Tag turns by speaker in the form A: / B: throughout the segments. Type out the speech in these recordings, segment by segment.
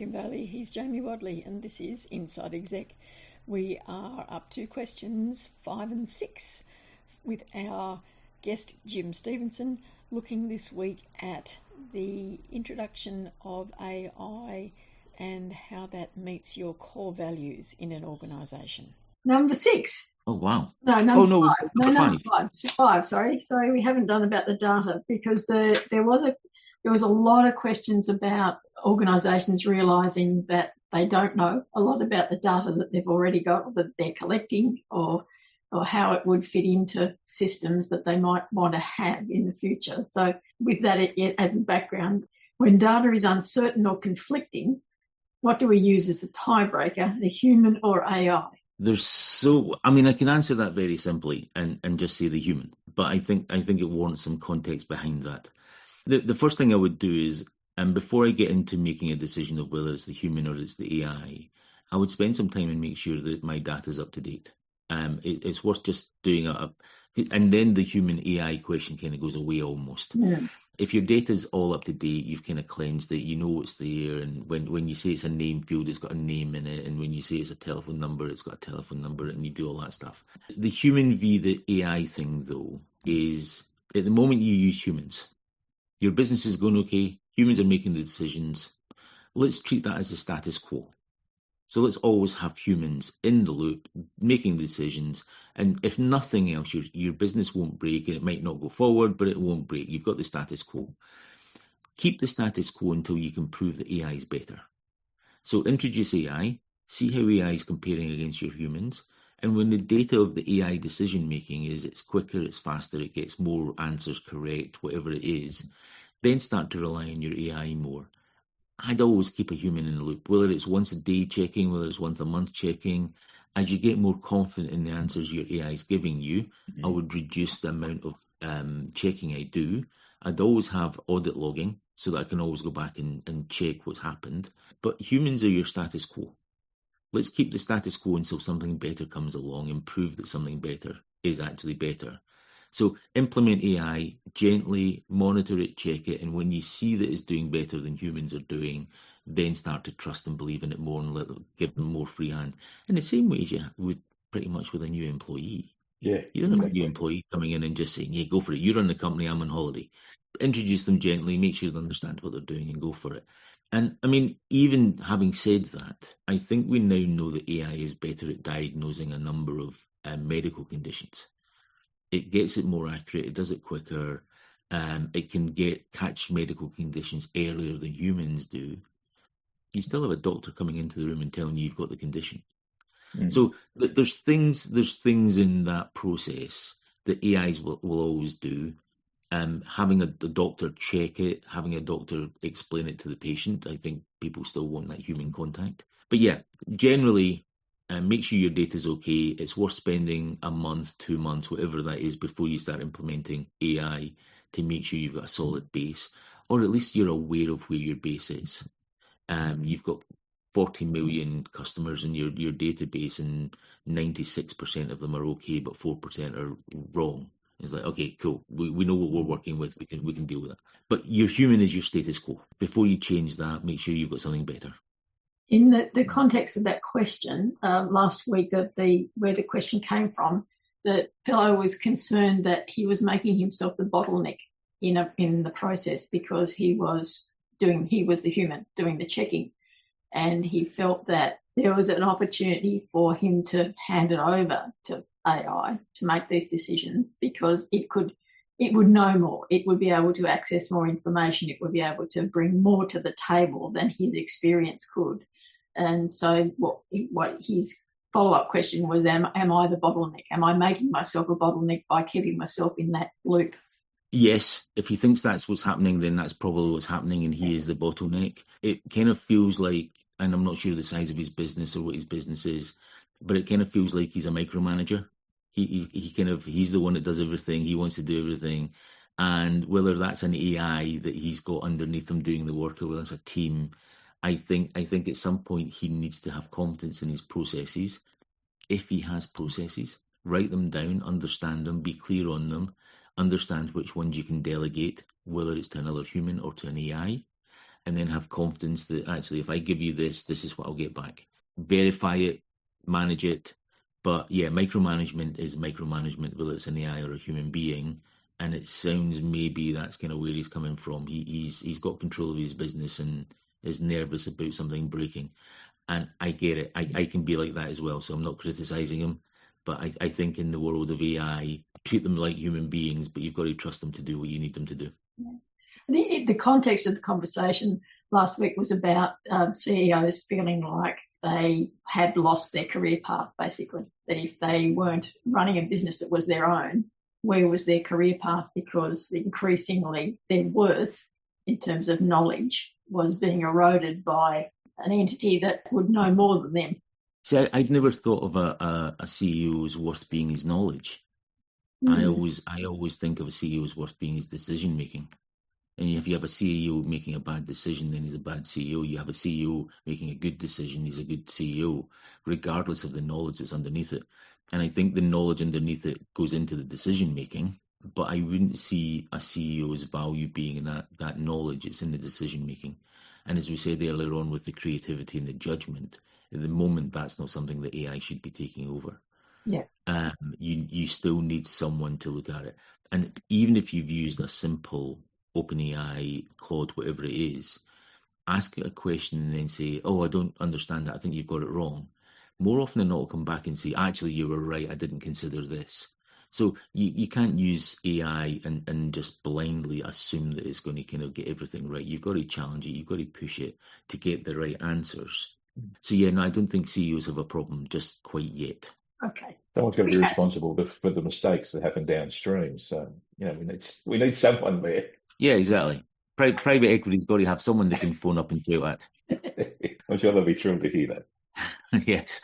A: Silicon Valley. He's Jamie Wadley, and this is Inside Exec. We are up to questions 5 and 6 with our guest Jim Stevenson, looking this week at the introduction of AI and how that meets your core values in an organisation. Number 6.
B: Oh, wow.
A: No, number 5. Number 5. 5, sorry, we haven't done about the data because there was a lot of questions about organisations realising that they don't know a lot about the data that they've already got or that they're collecting or how it would fit into systems that they might want to have in the future. So with that as a background, when data is uncertain or conflicting, what do we use as the tiebreaker, the human or AI?
B: I can answer that very simply and just say the human, but I think it warrants some context behind that. The first thing I would do is, before I get into making a decision of whether it's the human or it's the AI, I would spend some time and make sure that my data is up to date. It's worth just doing and then the human AI question kind of goes away almost. Yeah. If your data is all up to date, you've kind of cleansed it, you know what's there, and when you say it's a name field, it's got a name in it, and when you say it's a telephone number, it's got a telephone number, and you do all that stuff. The human v the AI thing, though, is at the moment you use humans. Your business is going okay, humans are making the decisions. Let's treat that as the status quo. So let's always have humans in the loop, making decisions. And if nothing else, your business won't break, and it might not go forward, but it won't break. You've got the status quo. Keep the status quo until you can prove that AI is better. So introduce AI, see how AI is comparing against your humans. And when the data of the AI decision-making is it's quicker, it's faster, it gets more answers correct, whatever it is, then start to rely on your AI more. I'd always keep a human in the loop, whether it's once a day checking, whether it's once a month checking. As you get more confident in the answers your AI is giving you, I would reduce the amount of checking I do. I'd always have audit logging so that I can always go back and check what's happened. But humans are your status quo. Let's keep the status quo until something better comes along and prove that something better is actually better. So implement AI, gently monitor it, check it, and when you see that it's doing better than humans are doing, then start to trust and believe in it more and give them more free hand. In the same way as you would pretty much with a new employee.
C: Yeah.
B: You don't have a new employee coming in and just saying, yeah, go for it. You run the company, I'm on holiday. Introduce them gently, make sure they understand what they're doing and go for it. And I mean, even having said that, I think we now know that AI is better at diagnosing a number of medical conditions. It gets it more accurate. It does it quicker. It can catch medical conditions earlier than humans do. You still have a doctor coming into the room and telling you you've got the condition. So there's things in that process that AIs will always do. Having a doctor check it, having a doctor explain it to the patient. I think people still want that human contact. But yeah, generally, make sure your data is okay. It's worth spending a month, 2 months, whatever that is, before you start implementing AI to make sure you've got a solid base, or at least you're aware of where your base is. You've got 40 million customers in your database, and 96% of them are okay, but 4% are wrong. It's like, okay, cool. We know what we're working with. We can deal with that. But your human is your status quo. Before you change that, make sure you've got something better.
A: In the context of that question, last week, where the question came from, the fellow was concerned that he was making himself the bottleneck in the process because he was the human doing the checking, and he felt that there was an opportunity for him to hand it over to AI to make these decisions because it would know more. It would be able to access more information. It would be able to bring more to the table than his experience could. And so what his follow-up question was, am I the bottleneck? Am I making myself a bottleneck by keeping myself in that loop?
B: Yes, if he thinks that's what's happening, then that's probably what's happening, and he is the bottleneck. It kind of feels like, and I'm not sure the size of his business or what his business is, but it kind of feels like he's a micromanager. He's the one that does everything. He wants to do everything. And whether that's an AI that he's got underneath him doing the work, or whether it's a team, I think at some point he needs to have confidence in his processes. If he has processes, write them down, understand them, be clear on them, understand which ones you can delegate, whether it's to another human or to an AI, and then have confidence that actually if I give you this, this is what I'll get back. Verify it, manage it. But yeah, micromanagement is micromanagement, whether it's an AI or a human being. And it sounds maybe that's kind of where he's coming from. He's got control of his business and is nervous about something breaking. And I get it. I can be like that as well. So I'm not criticizing him. But I think in the world of AI, treat them like human beings, but you've got to trust them to do what you need them to do.
A: Yeah. The context of the conversation last week was about CEOs feeling like they had lost their career path, basically. That if they weren't running a business that was their own, where was their career path? Because increasingly their worth in terms of knowledge was being eroded by an entity that would know more than them.
B: See, I've never thought of a CEO's worth being his knowledge. I always think of a CEO's worth being his decision making. And if you have a CEO making a bad decision, then he's a bad CEO. You have a CEO making a good decision, he's a good CEO, regardless of the knowledge that's underneath it. And I think the knowledge underneath it goes into the decision making, but I wouldn't see a CEO's value being in that knowledge. It's in the decision making. And as we said earlier on with the creativity and the judgment, at the moment, that's not something that AI should be taking over.
A: Yeah.
B: You still need someone to look at it. And even if you've used a simple OpenAI, Claude, whatever it is, ask it a question and then say, oh, I don't understand that. I think you've got it wrong. More often than not, it'll come back and say, actually, you were right. I didn't consider this. So you can't use AI and just blindly assume that it's going to kind of get everything right. You've got to challenge it. You've got to push it to get the right answers. So, yeah, no, I don't think CEOs have a problem just quite yet.
A: Okay.
C: Someone's got to be responsible for the mistakes that happen downstream. So, we need someone there.
B: Yeah, exactly. Private equity's got to have someone they can phone up and shout at.
C: I'm sure they'll be thrilled to hear that.
B: Yes.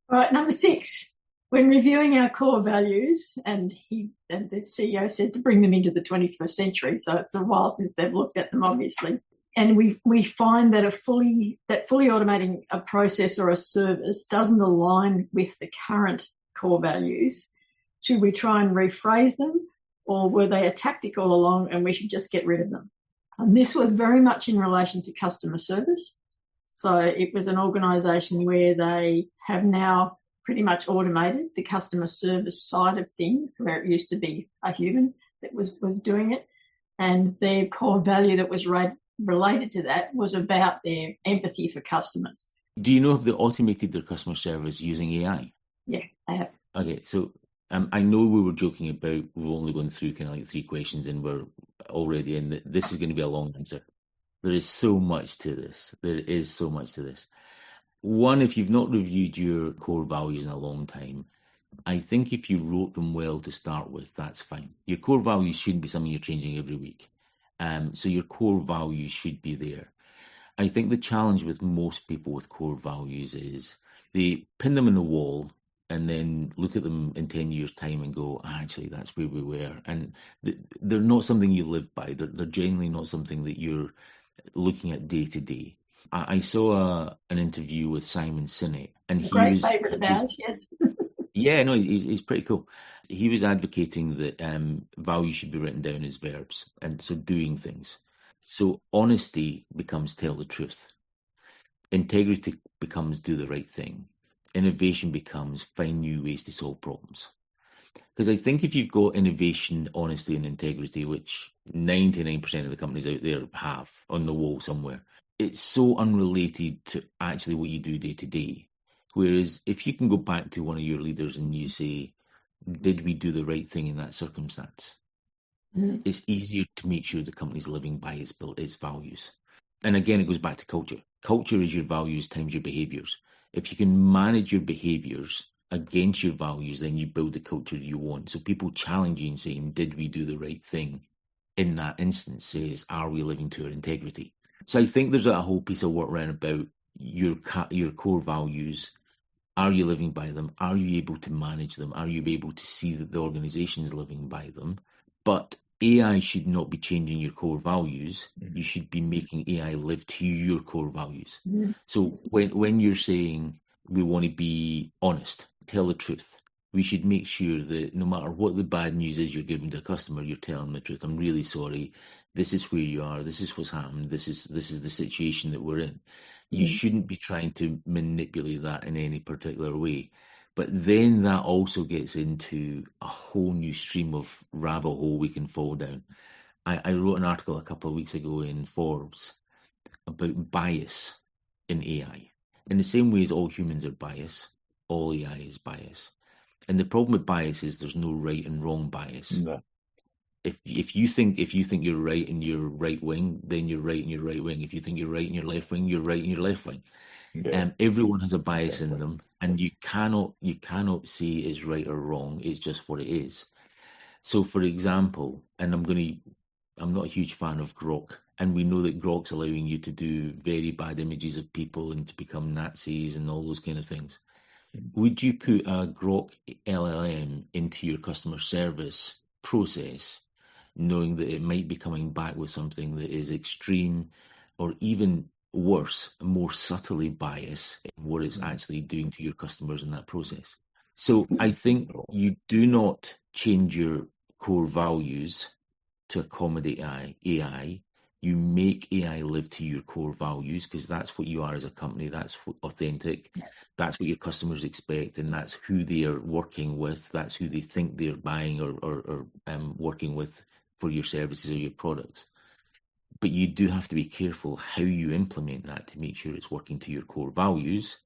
A: All right, number 6. When reviewing our core values, and the CEO said to bring them into the 21st century, so it's a while since they've looked at them, obviously. And we find that fully automating a process or a service doesn't align with the current core values. Should we try and rephrase them, or were they a tactic all along and we should just get rid of them? And this was very much in relation to customer service. So it was an organisation where they have now pretty much automated the customer service side of things, where it used to be a human that was doing it. And their core value that was related to that was about their empathy for customers.
B: Do you know if they automated their customer service using AI?
A: Yeah, they have.
B: Okay, so I know we were joking about we've only gone through kind of like 3 questions and we're already in. This is going to be a long answer. There is so much to this. There is so much to this. One, if you've not reviewed your core values in a long time, I think if you wrote them well to start with, that's fine. Your core values shouldn't be something you're changing every week. So your core values should be there. I think the challenge with most people with core values is they pin them in the wall and then look at them in 10 years' time and go, actually, that's where we were. And they're not something you live by. They're generally not something that you're looking at day to day. I saw an interview with Simon Sinek, and he
A: great
B: was
A: favourite of ours, yes.
B: Yeah, no, he's pretty cool. He was advocating that values should be written down as verbs, and so doing things. So honesty becomes tell the truth. Integrity becomes do the right thing. Innovation becomes find new ways to solve problems. Because I think if you've got innovation, honesty, and integrity, which 99% of the companies out there have on the wall somewhere, it's so unrelated to actually what you do day to day. Whereas if you can go back to one of your leaders and you say, did we do the right thing in that circumstance? Mm-hmm. It's easier to make sure the company's living by its values. And again, it goes back to culture. Culture is your values times your behaviours. If you can manage your behaviours against your values, then you build the culture you want. So people challenge you and saying, did we do the right thing? In that instance says, are we living to our integrity? So I think there's a whole piece of work around about your core values. Are you living by them? Are you able to manage them? Are you able to see that the organisation is living by them? But AI should not be changing your core values. Mm-hmm. You should be making AI live to your core values. Mm-hmm. So when you're saying we want to be honest, tell the truth, we should make sure that no matter what the bad news is you're giving to a customer, you're telling the truth. I'm really sorry. this is where you are, this is what's happened, this is the situation that we're in. You shouldn't be trying to manipulate that in any particular way. But then that also gets into a whole new stream of rabbit hole we can fall down. I wrote an article a couple of weeks ago in Forbes about bias in AI. In the same way as all humans are biased, all AI is bias. And the problem with bias is there's no right and wrong bias.
C: No.
B: If you think you're right and you're right wing, then you're right and you're right wing. If you think you're right and you're left wing, you're right and you're left wing.
C: Yeah.
B: Everyone has a bias in them, and you cannot say it's right or wrong. It's just what it is. So, for example, and I'm not a huge fan of Grok, and we know that Grok's allowing you to do very bad images of people and to become Nazis and all those kind of things. Would you put a Grok LLM into your customer service process, knowing that it might be coming back with something that is extreme, or even worse, more subtly biased in what it's actually doing to your customers in that process? So I think you do not change your core values to accommodate AI. You make AI live to your core values, because that's what you are as a company. That's authentic. That's what your customers expect, and that's who they are working with. That's who they think they're buying or working with for your services or your products. But you do have to be careful how you implement that to make sure it's working to your core values.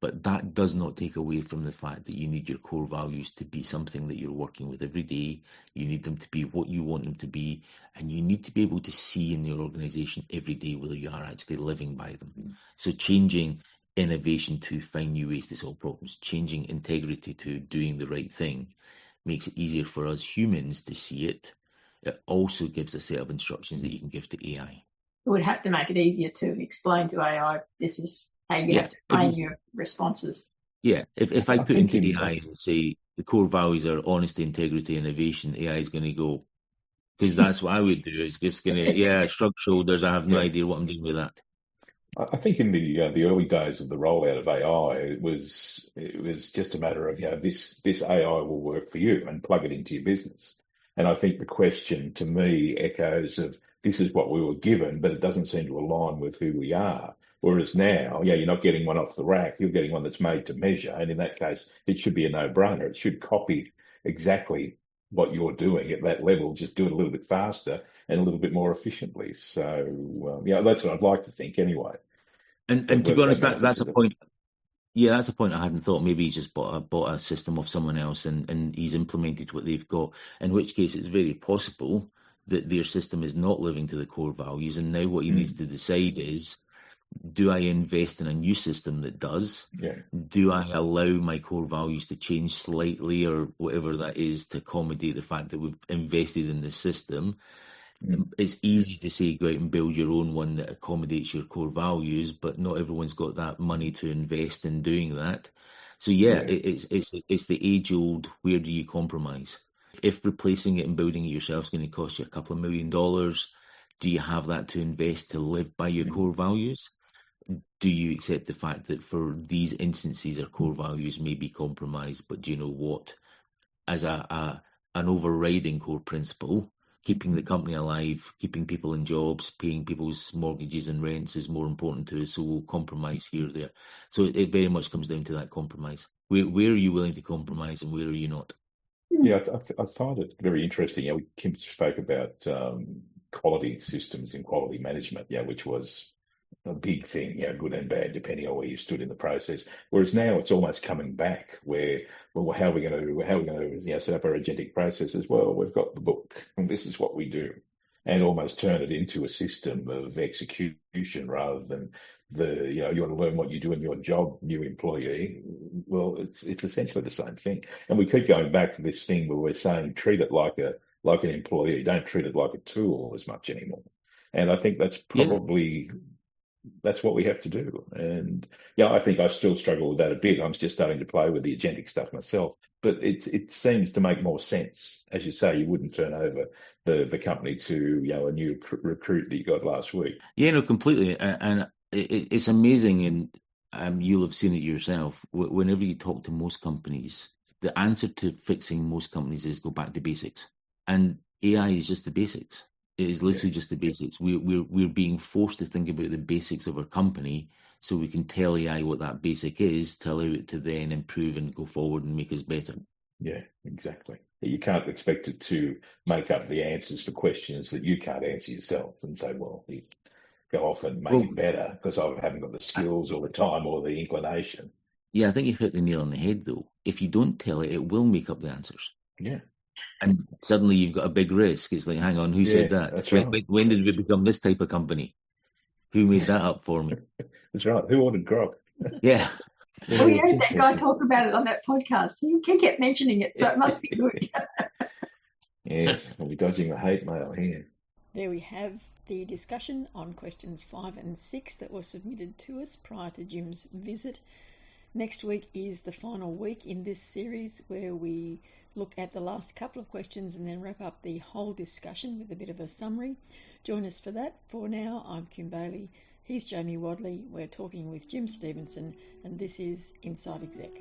B: But that does not take away from the fact that you need your core values to be something that you're working with every day. You need them to be what you want them to be, and you need to be able to see in your organization every day whether you are actually living by them. So changing innovation to find new ways to solve problems, changing integrity to doing the right thing, makes it easier for us humans to see it. It also gives a set of instructions that you can give to AI.
A: It would have to make it easier to explain to AI, this is how you have to frame your responses.
B: Yeah, if I put into AI and say the core values are honesty, integrity, innovation, AI is going to go, because that's what I would do. It's just going to, shrug shoulders. I have no idea what I'm doing with that.
C: I think in the early days of the rollout of AI, it was just a matter of, this AI will work for you, and plug it into your business. And I think the question to me echoes of, this is what we were given, but it doesn't seem to align with who we are. Whereas now, you're not getting one off the rack, you're getting one that's made to measure. And in that case, it should be a no-brainer. It should copy exactly what you're doing at that level, just do it a little bit faster and a little bit more efficiently. So, that's what I'd like to think anyway.
B: And to be honest, that's a point. Yeah, that's a point I hadn't thought. Maybe he's just bought a system of someone else and he's implemented what they've got, in which case it's very possible that their system is not living to the core values. And now what he needs to decide is, do I invest in a new system that does?
C: Yeah.
B: Do I allow my core values to change slightly or whatever that is to accommodate the fact that we've invested in this system? It's easy to say go out and build your own one that accommodates your core values, but not everyone's got that money to invest in doing that. So it's the age-old, where do you compromise? If replacing it and building it yourself is going to cost you a couple of $1 million, do you have that to invest to live by your core values? Do you accept the fact that for these instances our core values may be compromised, but do you know what? As an overriding core principle, keeping the company alive, keeping people in jobs, paying people's mortgages and rents is more important to us, so we'll compromise here or there. So it very much comes down to that compromise. Where are you willing to compromise and where are you not?
C: Yeah, I find it very interesting. Kim spoke about quality systems and quality management, which was a big thing, good and bad, depending on where you stood in the process. Whereas now it's almost coming back where, well, how are we going to set up our agentic processes? Well, we've got the book and this is what we do, and almost turn it into a system of execution rather than you want to learn what you do in your job, new employee. Well, it's essentially the same thing. And we keep going back to this thing where we're saying treat it like an employee, don't treat it like a tool as much anymore. And I think that's probably that's what we have to do. And I think I still struggle with that a bit. I'm just starting to play with the agentic stuff myself, but it seems to make more sense. As you say, you wouldn't turn over the company to a new recruit that you got last week.
B: Yeah, no, completely. And it's amazing, and you'll have seen it yourself. Whenever you talk to most companies, the answer to fixing most companies is go back to basics. And AI is just the basics. It is literally just the basics. We're being forced to think about the basics of our company so we can tell AI what that basic is to allow it to then improve and go forward and make us better.
C: Yeah, exactly. You can't expect it to make up the answers for questions that you can't answer yourself and say, well, you go off and make it better because I haven't got the skills or the time or the inclination.
B: Yeah, I think you've hit the nail on the head, though. If you don't tell it, it will make up the answers.
C: Yeah.
B: And suddenly you've got a big risk. It's like, hang on, who said that?
C: That's right.
B: When did we become this type of company? Who made that up for me?
C: That's right. Who ordered grog?
B: Yeah.
A: Well, we heard that guy talk about it on that podcast. He kept mentioning it, so it must be good.
C: Yes, we'll be dodging the hate mail here.
D: There we have the discussion on questions 5 and 6 that were submitted to us prior to Jim's visit. Next week is the final week in this series where we look at the last couple of questions and then wrap up the whole discussion with a bit of a summary. Join us for that. For now, I'm Kim Bailey. He's Jamie Wadley. We're talking with Jim Stevenson, and this is Inside Exec.